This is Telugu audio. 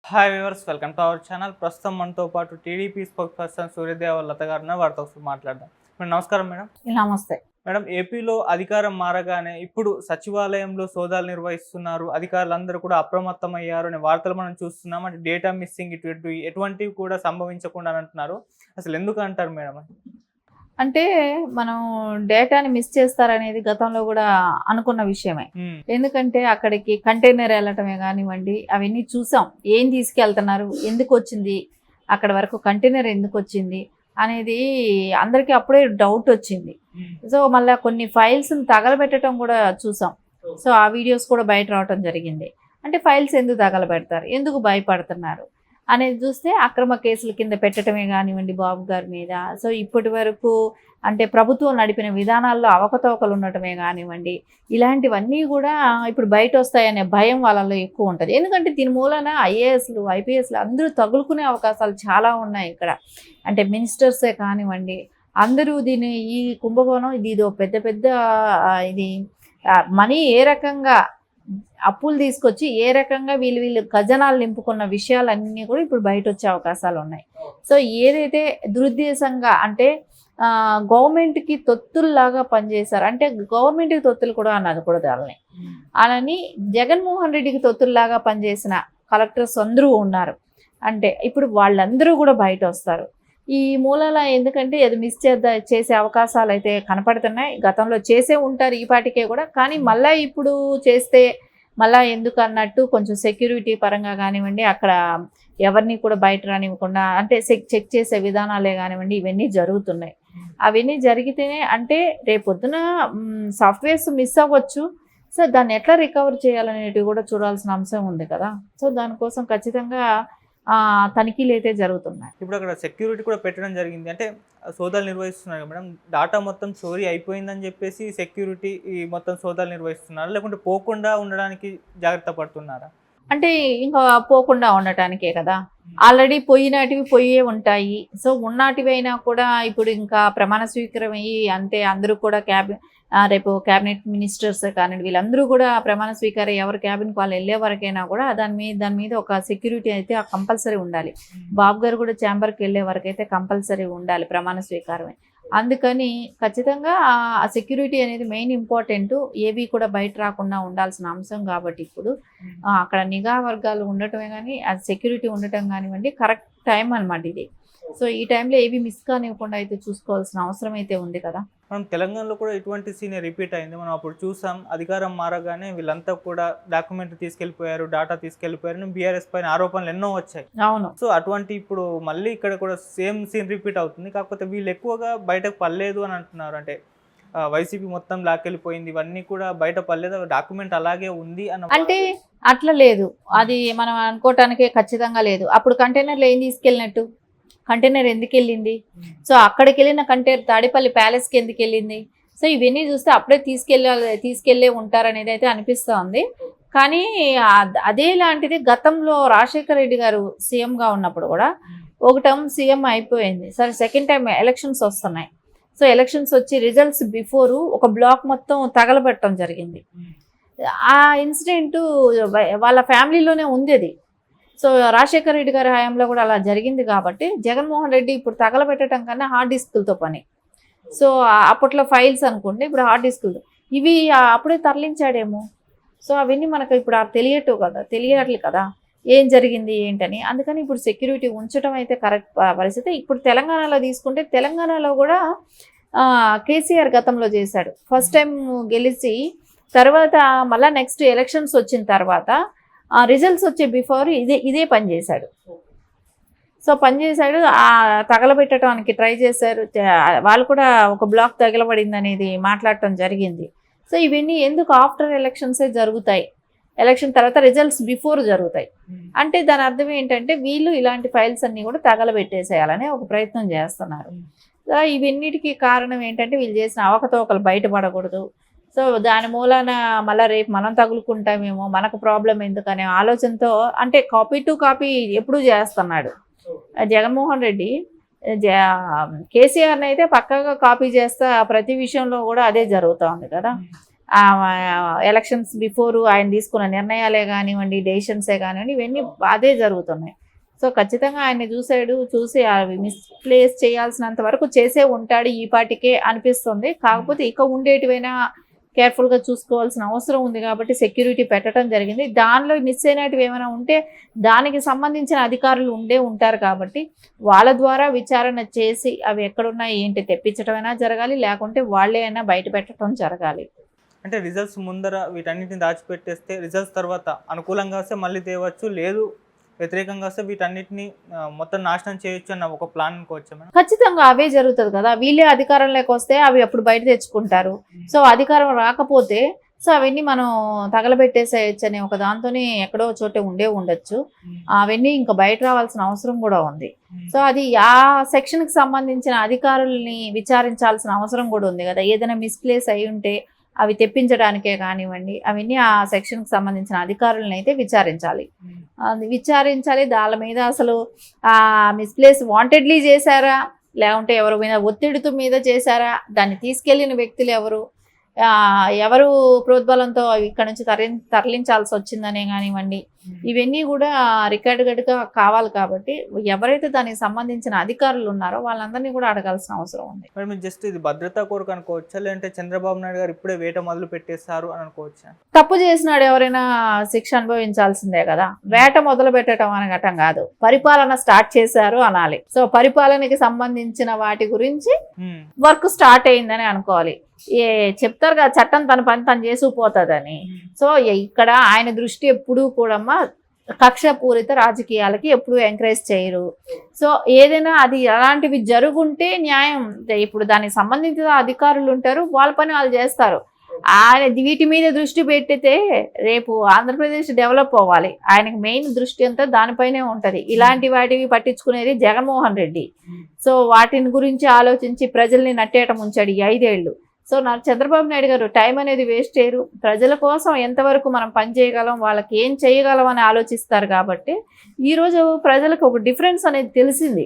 Hi viewers, welcome to our channel. ప్రస్తుతం మనతో పాటు టీడీపీ స్పోక్స్ పర్సన్ సూర్యదేవ లత గారు ఉన్నారు. వారితో ఒకసారి మాట్లాడదాం. మేడం నమస్కారం. మేడం నమస్తే. మేడం ఏపీలో అధికారం మారగానే ఇప్పుడు సచివాలయంలో సోదాలు నిర్వహిస్తున్నారు, అధికారులందరూ కూడా అప్రమత్తమయ్యారు అనే వార్తలు మనం చూస్తున్నాం. అంటే డేటా మిస్సింగ్ ఎటువంటివి కూడా సంభవించకుండా అని అంటున్నారు. అసలు ఎందుకు అంటారు మేడం? అంటే మనం డేటాని మిస్ చేస్తారనేది గతంలో కూడా అనుకున్న విషయమే. ఎందుకంటే అక్కడికి కంటైనర్ వెళ్ళటమే కానివ్వండి, అవన్నీ చూసాం. ఏం తీసుకెళ్తున్నారు, ఎందుకు వచ్చింది, అక్కడ వరకు కంటైనర్ ఎందుకు వచ్చింది అనేది అందరికీ అప్పుడే డౌట్ వచ్చింది. సో మళ్ళీ కొన్ని ఫైల్స్ని తగలబెట్టడం కూడా చూసాం. సో ఆ వీడియోస్ కూడా బయట రావడం జరిగింది. అంటే ఫైల్స్ ఎందుకు తగలబెడతారు, ఎందుకు భయపడుతున్నారు అనేది చూస్తే అక్రమ కేసుల కింద పెట్టడమే కానివ్వండి బాబు గారి మీద. సో ఇప్పటి వరకు అంటే ప్రభుత్వం నడిపిన విధానాల్లో అవకతవకలు ఉండటమే కానివ్వండి, ఇలాంటివన్నీ కూడా ఇప్పుడు బయట వస్తాయనే భయం వాళ్ళలో ఎక్కువ ఉంటుంది. ఎందుకంటే దీని మూలన ఐఏఎస్లు ఐపీఎస్లు అందరూ తగులుకునే అవకాశాలు చాలా ఉన్నాయి ఇక్కడ. అంటే మినిస్టర్సే కానివ్వండి, అందరూ దీన్ని ఈ కుంభకోణం ఇదో పెద్ద ఇది మనీ ఏ రకంగా అప్పులు తీసుకొచ్చి ఏ రకంగా వీళ్ళు ఖజనాలు నింపుకున్న విషయాలన్నీ కూడా ఇప్పుడు బయట వచ్చే అవకాశాలు ఉన్నాయి. సో ఏదైతే దురుద్దేశంగా అంటే గవర్నమెంట్కి తొత్తుల్లాగా పనిచేశారు, అంటే గవర్నమెంట్కి తొత్తులు కూడా అనకూడదు వాళ్ళని, అలాని జగన్మోహన్ రెడ్డికి తొత్తుల్లాగా పనిచేసిన కలెక్టర్స్ అందరూ ఉన్నారు. అంటే ఇప్పుడు వాళ్ళందరూ కూడా బయట వస్తారు ఈ మూలాల. ఎందుకంటే అది మిస్ చేసే అవకాశాలు అయితే కనపడుతున్నాయి. గతంలో చేసే ఉంటారు ఈ పాటికే కూడా, కానీ మళ్ళీ ఇప్పుడు చేస్తే మళ్ళీ ఎందుకు అన్నట్టు కొంచెం సెక్యూరిటీ పరంగా కానివ్వండి, అక్కడ ఎవరిని కూడా బయట రానివ్వకుండా అంటే చెక్ చేసే విధానాలే కానివ్వండి, ఇవన్నీ జరుగుతున్నాయి. అవన్నీ జరిగితేనే అంటే రేపొద్దున సాఫ్ట్వేర్స్ మిస్ అవ్వచ్చు. సో దాన్ని ఎట్లా రికవర్ చేయాలనేటివి కూడా చూడాల్సిన అంశం ఉంది కదా. సో దానికోసం ఖచ్చితంగా తనిఖీలు అయితే జరుగుతున్నాయి. ఇప్పుడు అక్కడ సెక్యూరిటీ కూడా పెట్టడం జరిగింది. అంటే సోదాలు నిర్వహిస్తున్నారు మేడం, డాటా మొత్తం చోరీ అయిపోయిందని చెప్పేసి సెక్యూరిటీ మొత్తం సోదాలు నిర్వహిస్తున్నారు, లేకుంటే పోకుండా ఉండడానికి జాగ్రత్త పడుతున్నారా? అంటే ఇంకా పోకుండా ఉండటానికే కదా. ఆల్రెడీ పోయినటివి పోయే ఉంటాయి. సో ఉన్నాటివి అయినా కూడా ఇప్పుడు ఇంకా ప్రమాణ స్వీకారం అయ్యి అంటే అందరూ కూడా రేపు క్యాబినెట్ మినిస్టర్స్ కానీ వీళ్ళందరూ కూడా ప్రమాణ స్వీకారం ఎవరు క్యాబినెట్ వాళ్ళు వెళ్ళే వరకైనా కూడా దాని మీద ఒక సెక్యూరిటీ అయితే కంపల్సరీ ఉండాలి. బాబు గారు కూడా ఛాంబర్కి వెళ్ళే వరకైతే కంపల్సరీ ఉండాలి ప్రమాణ స్వీకారమే. అందుకని ఖచ్చితంగా ఆ సెక్యూరిటీ అనేది మెయిన్ ఇంపార్టెంట్. ఏవి కూడా బయట రాకుండా ఉండాల్సిన అంశం కాబట్టి ఇప్పుడు అక్కడ నిఘా వర్గాలు ఉండటమే కానీ ఆ సెక్యూరిటీ ఉండటం కానివ్వండి కరెక్ట్ టైం అనమాట ఇది. సో ఈ టైంలో ఏవి మిస్ కానివ్వకుండా అయితే చూసుకోవాల్సిన అవసరం అయితే ఉంది కదా. మనం తెలంగాణలో కూడా ఇటువంటి సీన్ రిపీట్ అయింది. మనం అప్పుడు చూసాం, అధికారం మారగానే వీళ్ళంతా కూడా డాక్యుమెంట్ తీసుకెళ్లిపోయారు, డాటా తీసుకెళ్లిపోయారు, బీఆర్ఎస్ పైన ఆరోపణలు ఎన్నో వచ్చాయి. అవును. సో అటువంటి ఇప్పుడు మళ్ళీ ఇక్కడ కూడా సేమ్ సీన్ రిపీట్ అవుతుంది. కాకపోతే వీళ్ళు ఎక్కువగా బయటకు పడలేదు అని అంటున్నారు. అంటే వైసీపీ మొత్తం లాక్కెళ్ళిపోయింది, ఇవన్నీ కూడా బయట పడలేదు, డాక్యుమెంట్ అలాగే ఉంది అన్న. అంటే అట్లా లేదు, అది మనం అనుకోవటానికే ఖచ్చితంగా లేదు. అప్పుడు కంటైనర్లు ఏం తీసుకెళ్ళినట్టు, కంటైనర్ ఎందుకు వెళ్ళింది, సో అక్కడికి వెళ్ళిన కంటైనర్ తాడేపల్లి ప్యాలెస్కి ఎందుకు వెళ్ళింది, సో ఇవన్నీ చూస్తే అప్పుడే తీసుకెళ్ళే ఉంటారనేది అయితే అనిపిస్తోంది. కానీ అదే లాంటిది గతంలో రాజశేఖర రెడ్డి గారు సీఎంగా ఉన్నప్పుడు కూడా ఒక టైం సీఎం అయిపోయింది, సరే సెకండ్ టైం ఎలక్షన్స్ వస్తున్నాయి. సో ఎలక్షన్స్ వచ్చి రిజల్ట్స్ బిఫోరు ఒక బ్లాక్ మొత్తం తగలబెట్టడం జరిగింది. ఆ ఇన్సిడెంటు వాళ్ళ ఫ్యామిలీలోనే ఉంది అది. సో రాజశేఖర రెడ్డి గారి హయాంలో కూడా అలా జరిగింది కాబట్టి జగన్మోహన్ రెడ్డి ఇప్పుడు తగలబెట్టడం కన్నా హార్డ్ డిస్కులతో పని. సో అప్పట్లో ఫైల్స్ అనుకోండి, ఇప్పుడు హార్డ్ డిస్కులతో ఇవి అప్పుడే తరలించాడేమో. సో అవన్నీ మనకు ఇప్పుడు తెలియట్లేదు కదా ఏం జరిగింది ఏంటని. అందుకని ఇప్పుడు సెక్యూరిటీ ఉంచడం అయితే కరెక్ట్ పరిస్థితి. ఇప్పుడు తెలంగాణలో తీసుకుంటే తెలంగాణలో కూడా కేసీఆర్ గతంలో చేశాడు. ఫస్ట్ టైం గెలిచి తర్వాత మళ్ళీ నెక్స్ట్ ఎలక్షన్స్ వచ్చిన తర్వాత రిజల్ట్స్ వచ్చే బిఫోర్ ఇదే పని చేశాడు. సో పనిచేశాడు, తగలబెట్టడానికి ట్రై చేశారు. వాళ్ళు కూడా ఒక బ్లాక్ తగలబడింది అనేది మాట్లాడటం జరిగింది. సో ఇవన్నీ ఎందుకు ఆఫ్టర్ ఎలక్షన్సే జరుగుతాయి, ఎలక్షన్ తర్వాత రిజల్ట్స్ బిఫోర్ జరుగుతాయి. అంటే దాని అర్థం ఏంటంటే వీళ్ళు ఇలాంటి ఫైల్స్ అన్నీ కూడా తగలబెట్టేసేయాలని ఒక ప్రయత్నం చేస్తున్నారు. సో ఇవన్నిటికీ కారణం ఏంటంటే వీళ్ళు చేసిన అవకతవకలు బయటపడకూడదు. సో దాని మూలాన మళ్ళీ రేపు మనం తగులుకుంటామేమో, మనకు ప్రాబ్లం ఎందుకనే ఆలోచనతో అంటే కాపీ టు కాపీ ఎప్పుడూ చేస్తున్నాడు జగన్మోహన్ రెడ్డి. కేసీఆర్ని అయితే పక్కాగా కాపీ చేస్తా ప్రతి విషయంలో కూడా అదే జరుగుతూ ఉంది కదా. ఎలక్షన్స్ బిఫోర్ ఆయన తీసుకున్న నిర్ణయాలే కానివ్వండి, డెసిషన్సే కానివ్వండి, ఇవన్నీ అదే జరుగుతున్నాయి. సో ఖచ్చితంగా ఆయన్ని చూసి అవి మిస్ప్లేస్ చేయాల్సినంత వరకు చేసే ఉంటాడు ఈ పాటికే అనిపిస్తుంది. కాకపోతే ఇక ఉండేటివైనా కేర్ఫుల్గా చూసుకోవాల్సిన అవసరం ఉంది కాబట్టి సెక్యూరిటీ పెట్టడం జరిగింది. దానిలో మిస్ అయినటివి ఏమైనా ఉంటే దానికి సంబంధించిన అధికారులు ఉంటారు కాబట్టి వాళ్ళ ద్వారా విచారణ చేసి అవి ఎక్కడున్నాయి ఏంటి తెప్పించడమైనా జరగాలి, లేకుంటే వాళ్ళే అయినా బయట పెట్టడం జరగాలి. అంటే రిజల్ట్స్ ముందర వీటన్నిటిని దాచిపెట్టేస్తే రిజల్ట్స్ తర్వాత అనుకూలంగా వస్తే మళ్ళీ తేవచ్చు, లేదు వ్యతిరేకంగా వస్తే వీటన్నిటిని మొత్తం నాశనం చేయొచ్చు అన్న ఒక ప్లాన్ అనుకోవచ్చా మేడం? ఖచ్చితంగా అవే జరుగుతుంది కదా. వీళ్ళే అధికారంలోకి వస్తే అవి అప్పుడు బయట తెచ్చుకుంటారు. సో అధికారం రాకపోతే సో అవన్నీ మనం తగలబెట్టేసేయచ్చు అనే ఒక దాంతోనే ఎక్కడో చోట ఉండొచ్చు. అవన్నీ ఇంకా బయట రావాల్సిన అవసరం కూడా ఉంది. సో అది ఆ సెక్షన్కి సంబంధించిన అధికారుల్ని విచారించాల్సిన అవసరం కూడా ఉంది కదా. ఏదైనా మిస్ప్లేస్ అయి ఉంటే అవి తెప్పించడానికే కానివ్వండి, అవన్నీ ఆ సెక్షన్కి సంబంధించిన అధికారులను అయితే విచారించాలి. దాని మీద అసలు మిస్ప్లేస్ వాంటెడ్లీ చేశారా, లేకుంటే ఎవరి మీద ఒత్తిడితో మీద చేశారా, దాన్ని తీసుకెళ్లిన వ్యక్తులు ఎవరు ప్రోద్బలంతో ఇక్కడ నుంచి తరలించాల్సి వచ్చిందనే కానివ్వండి, ఇవన్నీ కూడా రికార్డుగా కావాలి. కాబట్టి ఎవరైతే దానికి సంబంధించిన అధికారులు ఉన్నారో వాళ్ళందరినీ కూడా అడగాల్సిన అవసరం ఉంది. మరి మీరు జస్ట్ ఇది భద్రతా కోరిక అనుకోవచ్చా, లేదంటే చంద్రబాబు నాయుడు గారు ఇప్పుడే వేట మొదలు పెట్టేస్తారు అని అనుకోవచ్చా? తప్పు చేసినాడు ఎవరైనా శిక్ష అనుభవించాల్సిందే కదా. వేట మొదలు పెట్టడం అనగటం కాదు, పరిపాలన స్టార్ట్ చేశారు అనాలి. సో పరిపాలనకి సంబంధించిన వాటి గురించి వర్క్ స్టార్ట్ అయిందని అనుకోవాలి. చెప్తారు కదా చట్టం తన పని తను చేసుకుపోతుందని. సో ఇక్కడ ఆయన దృష్టి ఎప్పుడూ కూడా కక్షపూరిత రాజకీయాలకి ఎప్పుడు ఎంకరేజ్ చేయరు. సో ఏదైనా అది అలాంటివి జరుగుంటే న్యాయం, ఇప్పుడు దానికి సంబంధించిన అధికారులు ఉంటారు, వాళ్ళ పని వాళ్ళు చేస్తారు. ఆయన వీటి మీద దృష్టి పెట్టితే రేపు ఆంధ్రప్రదేశ్ డెవలప్ అవ్వాలి. ఆయనకి మెయిన్ దృష్టి అంతా దానిపైనే ఉంటది. ఇలాంటి వాటివి పట్టించుకునేది జగన్మోహన్ రెడ్డి. సో వాటిని గురించి ఆలోచించి ప్రజల్ని నట్టేయటం ఉంచాడు ఈ 5 ఏళ్ళు. సో చంద్రబాబు నాయుడు గారు టైం అనేది వేస్ట్ చేయరు. ప్రజల కోసం ఎంతవరకు మనం పని చేయగలం, వాళ్ళకి ఏం చేయగలం అని ఆలోచిస్తారు. కాబట్టి ఈరోజు ప్రజలకు ఒక డిఫరెన్స్ అనేది తెలిసింది.